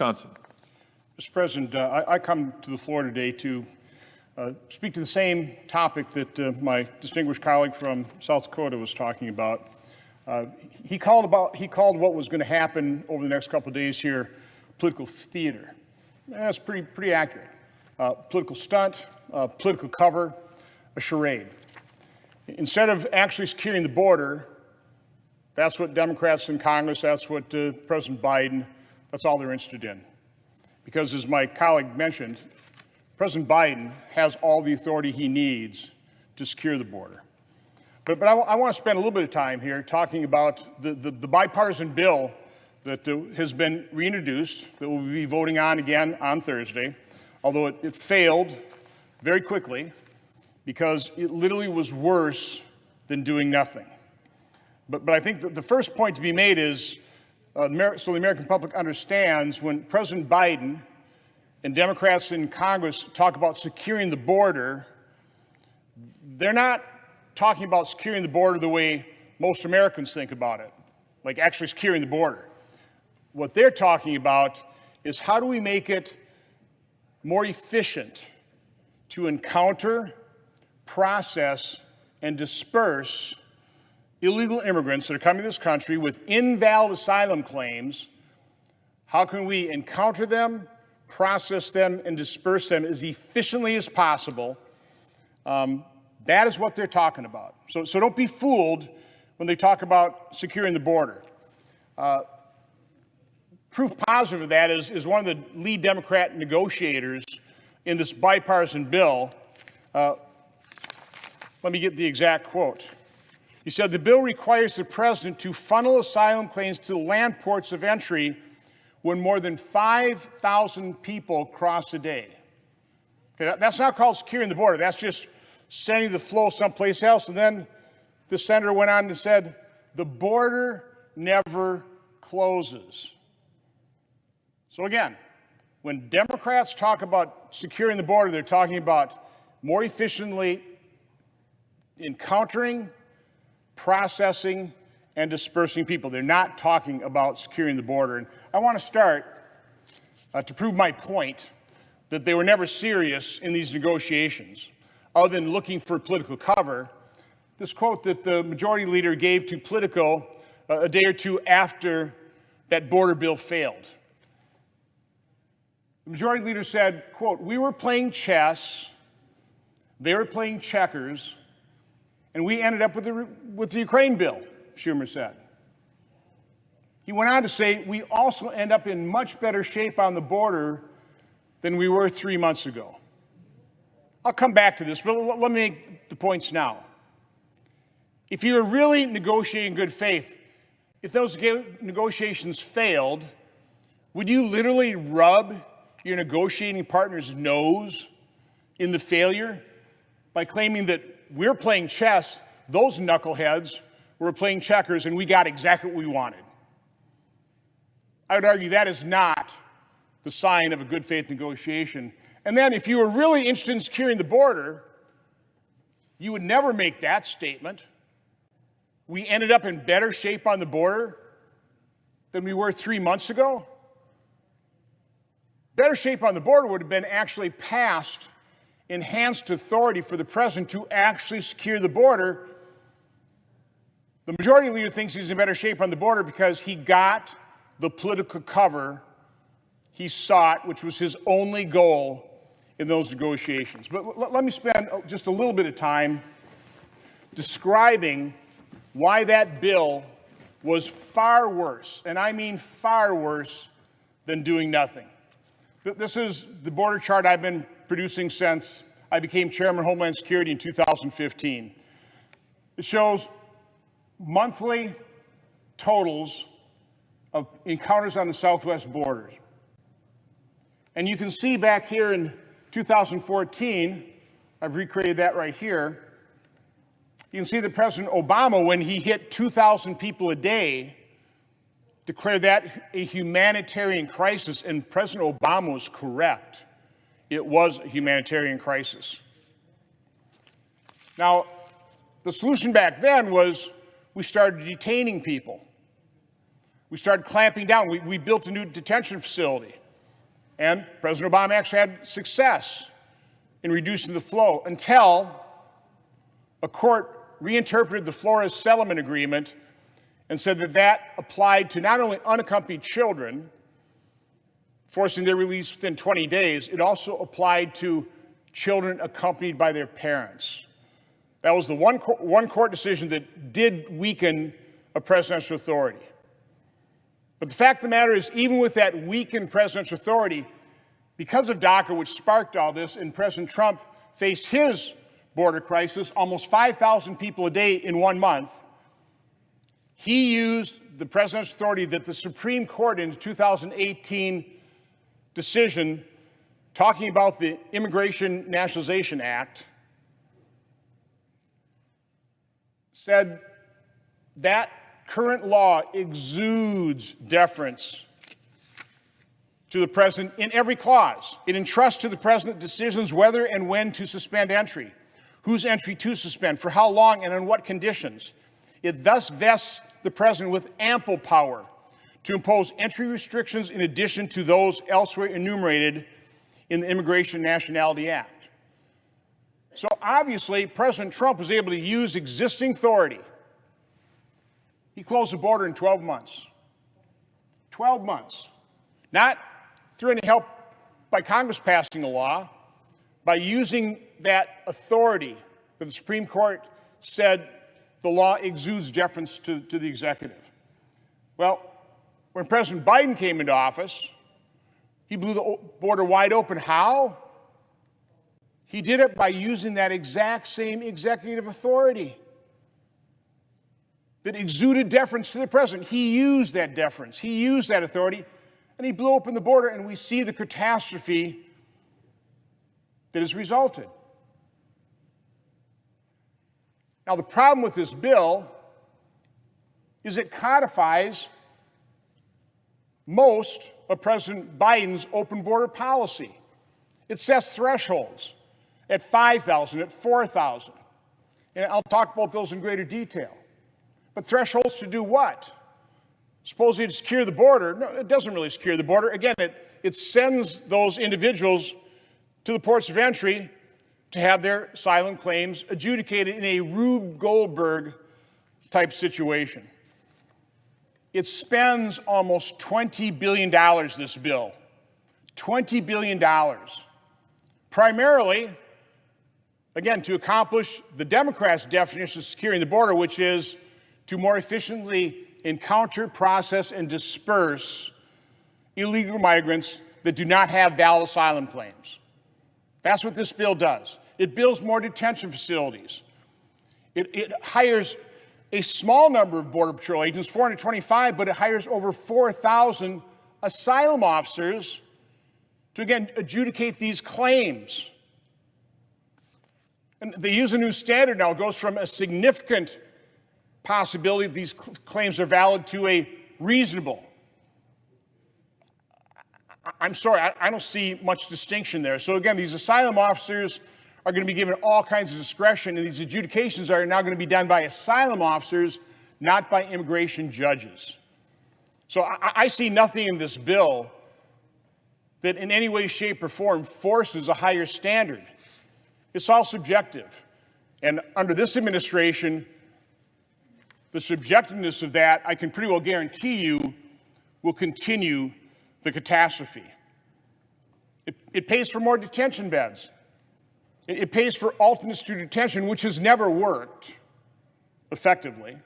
Wisconsin. Mr. President, I come to the floor today to speak to the same topic that my distinguished colleague from South Dakota was talking about. He called what was going to happen over the next couple of days here political theater. That's pretty accurate. Political stunt, political cover, a charade. Instead of actually securing the border, that's what Democrats in Congress, that's what President Biden, that's all they're interested in. Because as my colleague mentioned, President Biden has all the authority he needs to secure the border. But I want to spend a little bit of time here talking about the bipartisan bill that has been reintroduced, that we'll be voting on again on Thursday, although it failed very quickly because it literally was worse than doing nothing. But I think that the first point to be made is, so the American public understands, when President Biden and Democrats in Congress talk about securing the border, they're not talking about securing the border the way most Americans think about it, like actually securing the border. What they're talking about is how do we make it more efficient to encounter, process, and disperse illegal immigrants that are coming to this country with invalid asylum claims. How can we encounter them, process them, and disperse them as efficiently as possible? That is what they're talking about. So don't be fooled when they talk about securing the border. Proof positive of that is one of the lead Democrat negotiators in this bipartisan bill. Let me get the exact quote. He said, "The bill requires the president to funnel asylum claims to the land ports of entry when more than 5,000 people cross a day." Okay, that's not called securing the border. That's just sending the flow someplace else. And then the senator went on and said, the border never closes. So again, when Democrats talk about securing the border, they're talking about more efficiently encountering, processing, and dispersing people. They're not talking about securing the border. And I want to start to prove my point that they were never serious in these negotiations, other than looking for political cover. This quote that the majority leader gave to Politico a day or two after that border bill failed. The majority leader said, quote, "We were playing chess, they were playing checkers, and we ended up with the Ukraine bill," Schumer said. He went on to say, "We also end up in much better shape on the border than we were 3 months ago." I'll come back to this, but let me make the points now. If you were really negotiating in good faith, if those negotiations failed, would you literally rub your negotiating partner's nose in the failure by claiming that we're playing chess, those knuckleheads were playing checkers, and we got exactly what we wanted? I would argue that is not the sign of a good faith negotiation. And then if you were really interested in securing the border, you would never make that statement. We ended up in better shape on the border than we were 3 months ago. Better shape on the border would have been actually past enhanced authority for the president to actually secure the border. The majority leader thinks he's in better shape on the border because he got the political cover he sought, which was his only goal in those negotiations. But let me spend just a little bit of time describing why that bill was far worse, and I mean far worse, than doing nothing. This is the border chart I've been producing since I became chairman of Homeland Security in 2015. It shows monthly totals of encounters on the southwest borders. And you can see back here in 2014, I've recreated that right here. You can see that President Obama, when he hit 2,000 people a day, declared that a humanitarian crisis, and President Obama was correct. It was a humanitarian crisis. Now, the solution back then was we started detaining people. We started clamping down. We built a new detention facility. And President Obama actually had success in reducing the flow until a court reinterpreted the Flores settlement agreement and said that that applied to not only unaccompanied children, forcing their release within 20 days, it also applied to children accompanied by their parents. That was the one court decision that did weaken a presidential authority. But the fact of the matter is, even with that weakened presidential authority, because of DACA, which sparked all this, and President Trump faced his border crisis, almost 5,000 people a day in 1 month, he used the presidential authority that the Supreme Court in the 2018 decision talking about the Immigration Nationalization Act said that current law exudes deference to the president in every clause. It entrusts to the president decisions whether and when to suspend entry, whose entry to suspend, for how long and on what conditions. It thus vests the president with ample power to impose entry restrictions in addition to those elsewhere enumerated in the Immigration Nationality Act. So obviously, President Trump was able to use existing authority. He closed the border in 12 months. 12 months. Not through any help by Congress passing a law, by using that authority that the Supreme Court said the law exudes deference to the executive. Well, when President Biden came into office, he blew the border wide open. How? He did it by using that exact same executive authority that exuded deference to the president. He used that deference. He used that authority, and he blew open the border, and we see the catastrophe that has resulted. Now, the problem with this bill is it codifies most of President Biden's open border policy. It sets thresholds at 5,000, at 4,000. And I'll talk about those in greater detail. But thresholds to do what? Supposedly to secure the border. No, it doesn't really secure the border. Again, it sends those individuals to the ports of entry to have their asylum claims adjudicated in a Rube Goldberg type situation. It spends almost $20 billion, this bill. $20 billion. Primarily, again, to accomplish the Democrats' definition of securing the border, which is to more efficiently encounter, process, and disperse illegal migrants that do not have valid asylum claims. That's what this bill does. It builds more detention facilities. It hires a small number of Border Patrol agents, 425, but it hires over 4,000 asylum officers to, again, adjudicate these claims. And they use a new standard now. It goes from a significant possibility that these claims are valid to a reasonable. I'm sorry, I don't see much distinction there. So again, these asylum officers are going to be given all kinds of discretion, and these adjudications are now going to be done by asylum officers, not by immigration judges. So I see nothing in this bill that in any way, shape, or form forces a higher standard. It's all subjective. And under this administration, the subjectiveness of that, I can pretty well guarantee you, will continue the catastrophe. It pays for more detention beds. It pays for alternates to detention, which has never worked effectively.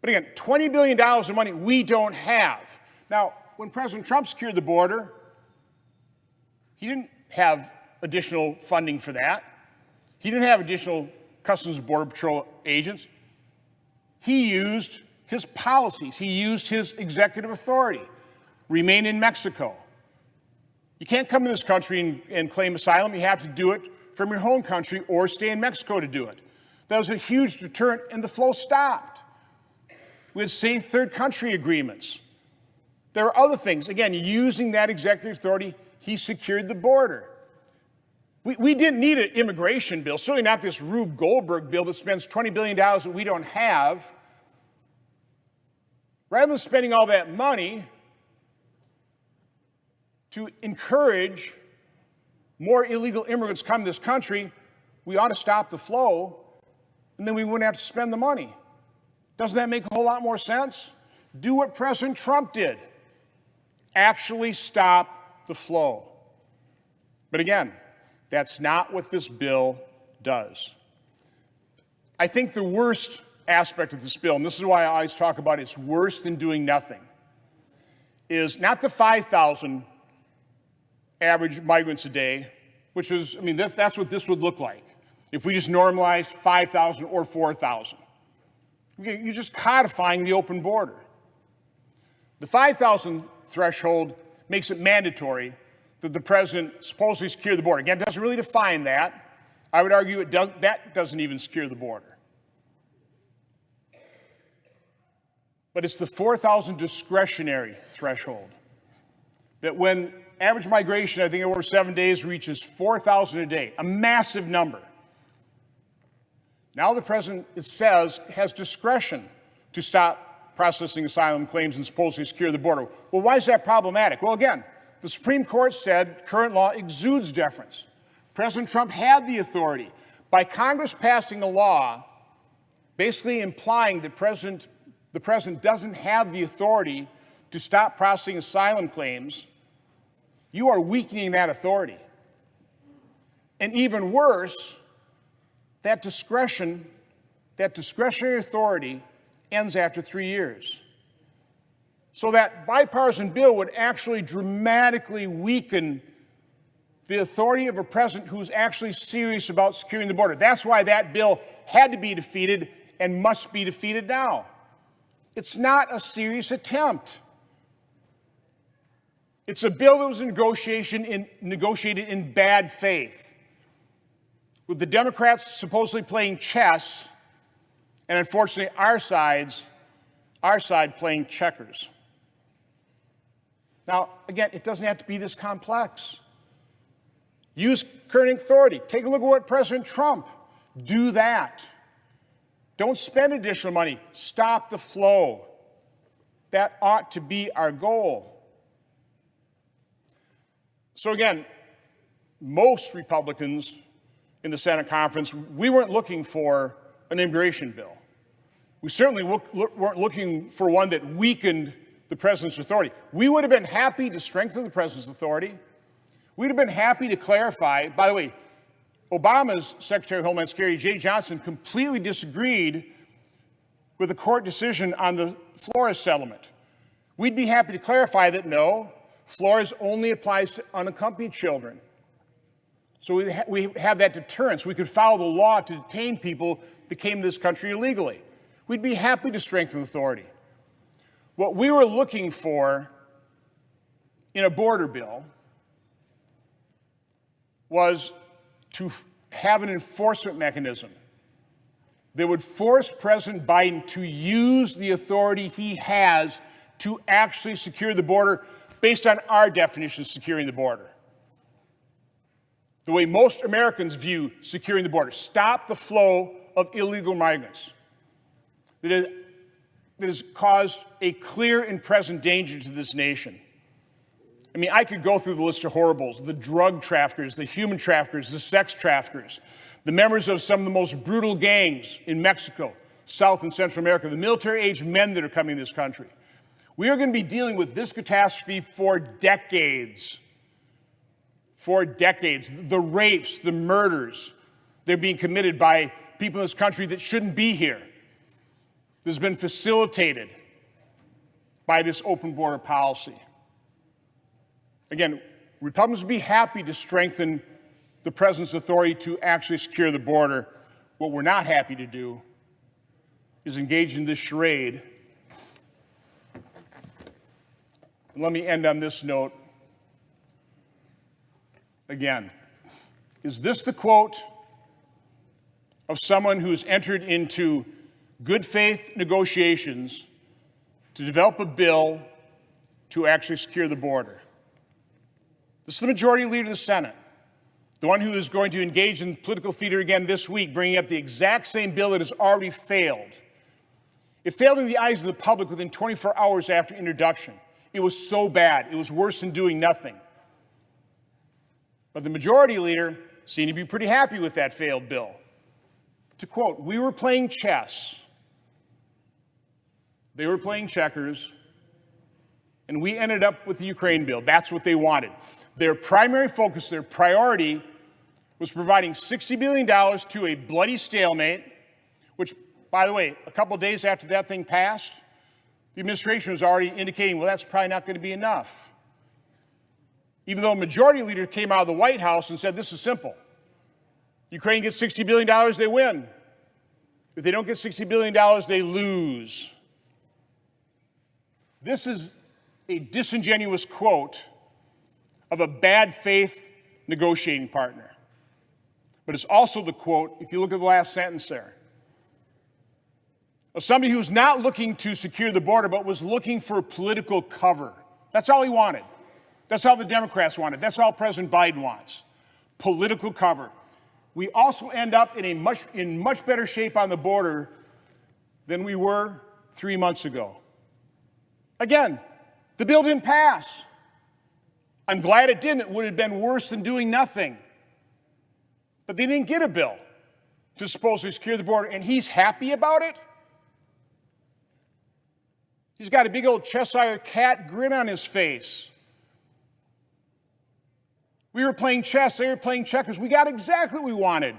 But again, $20 billion of money we don't have. Now, when President Trump secured the border, he didn't have additional funding for that. He didn't have additional Customs and Border Patrol agents. He used his policies. He used his executive authority. Remain in Mexico. You can't come to this country and claim asylum. You have to do it from your home country or stay in Mexico to do it. That was a huge deterrent, and the flow stopped. We had safe third country agreements. There are other things. Again, using that executive authority, he secured the border. We didn't need an immigration bill, certainly not this Rube Goldberg bill that spends $20 billion that we don't have. Rather than spending all that money to encourage more illegal immigrants come to this country, we ought to stop the flow, and then we wouldn't have to spend the money. Doesn't that make a whole lot more sense? Do what President Trump did. Actually stop the flow. But again, that's not what this bill does. I think the worst aspect of this bill, and this is why I always talk about it's worse than doing nothing, is not the 5,000 average migrants a day, which is, I mean, that's what this would look like if we just normalized 5,000 or 4,000. You're just codifying the open border. The 5,000 threshold makes it mandatory that the president supposedly secure the border. Again, it doesn't really define that. I would argue that doesn't even secure the border. But it's the 4,000 discretionary threshold. That when average migration, I think over 7 days, reaches 4,000 a day, a massive number. Now the president, it says, has discretion to stop processing asylum claims and supposedly secure the border. Well, why is that problematic? Well, again, the Supreme Court said current law exudes deference. President Trump had the authority. By Congress passing a law basically implying that the president doesn't have the authority to stop processing asylum claims, you are weakening that authority. And even worse, that discretionary authority ends after 3 years. So that bipartisan bill would actually dramatically weaken the authority of a president who's actually serious about securing the border. That's why that bill had to be defeated and must be defeated now. It's not a serious attempt. It's a bill that was negotiated in bad faith, with the Democrats supposedly playing chess, and unfortunately our side playing checkers. Now, again, it doesn't have to be this complex. Use current authority. Take a look at what President Trump. Do that. Don't spend additional money. Stop the flow. That ought to be our goal. So again, most Republicans in the Senate conference, we weren't looking for an immigration bill. We certainly weren't looking for one that weakened the president's authority. We would have been happy to strengthen the president's authority. We'd have been happy to clarify. By the way, Obama's Secretary of Homeland Security, Sen Johnson, completely disagreed with the court decision on the Flores settlement. We'd be happy to clarify that no, Flores only applies to unaccompanied children. So we have that deterrence. We could follow the law to detain people that came to this country illegally. We'd be happy to strengthen authority. What we were looking for in a border bill was to have an enforcement mechanism that would force President Biden to use the authority he has to actually secure the border based on our definition of securing the border. The way most Americans view securing the border. Stop the flow of illegal migrants that has caused a clear and present danger to this nation. I mean, I could go through the list of horribles: the drug traffickers, the human traffickers, the sex traffickers, the members of some of the most brutal gangs in Mexico, South and Central America, the military-aged men that are coming to this country. We are going to be dealing with this catastrophe for decades. For decades. The rapes, the murders, they're being committed by people in this country that shouldn't be here. This has been facilitated by this open border policy. Again, Republicans would be happy to strengthen the president's authority to actually secure the border. What we're not happy to do is engage in this charade. And let me end on this note. Again, is this the quote of someone who's entered into good faith negotiations to develop a bill to actually secure the border? This is the Majority Leader of the Senate, the one who is going to engage in political theater again this week, bringing up the exact same bill that has already failed. It failed in the eyes of the public within 24 hours after introduction. It was so bad. It was worse than doing nothing. But the majority leader seemed to be pretty happy with that failed bill. To quote, "We were playing chess. They were playing checkers, and we ended up with the Ukraine bill." That's what they wanted. Their primary focus, their priority, was providing $60 billion to a bloody stalemate, which, by the way, a couple of days after that thing passed, the administration was already indicating, well, that's probably not going to be enough. Even though a majority leader came out of the White House and said, this is simple. Ukraine gets $60 billion, they win. If they don't get $60 billion, they lose. This is a disingenuous quote of a bad faith negotiating partner. But it's also the quote, if you look at the last sentence there, of somebody who's not looking to secure the border, but was looking for political cover. That's all he wanted. That's all the Democrats wanted. That's all President Biden wants. Political cover. We also end up in much better shape on the border than we were 3 months ago. Again, the bill didn't pass. I'm glad it didn't. It would have been worse than doing nothing. But they didn't get a bill to supposedly secure the border, and he's happy about it? He's got a big old Cheshire cat grin on his face. We were playing chess, they were playing checkers. We got exactly what we wanted.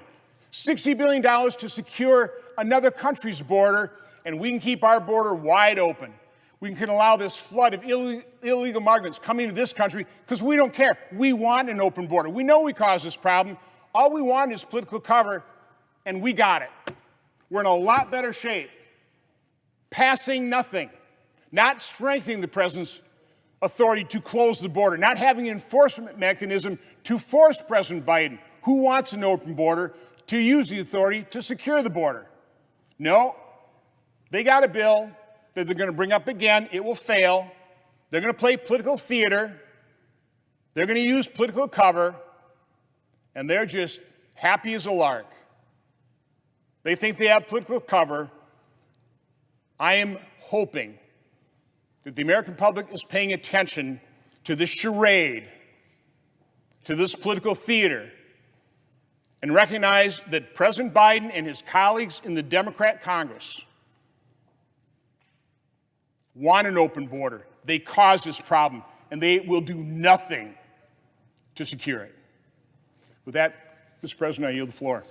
$60 billion to secure another country's border, and we can keep our border wide open. We can allow this flood of illegal migrants coming to this country because we don't care. We want an open border. We know we caused this problem. All we want is political cover, and we got it. We're in a lot better shape. Passing nothing. Not strengthening the president's authority to close the border, not having an enforcement mechanism to force President Biden, who wants an open border, to use the authority to secure the border. No, they got a bill that they're going to bring up again. It will fail. They're going to play political theater. They're going to use political cover, and they're just happy as a lark. They think they have political cover. I am hoping that the American public is paying attention to this charade, to this political theater, and recognize that President Biden and his colleagues in the Democrat Congress want an open border. They caused this problem, and they will do nothing to secure it. With that, Mr. President, I yield the floor.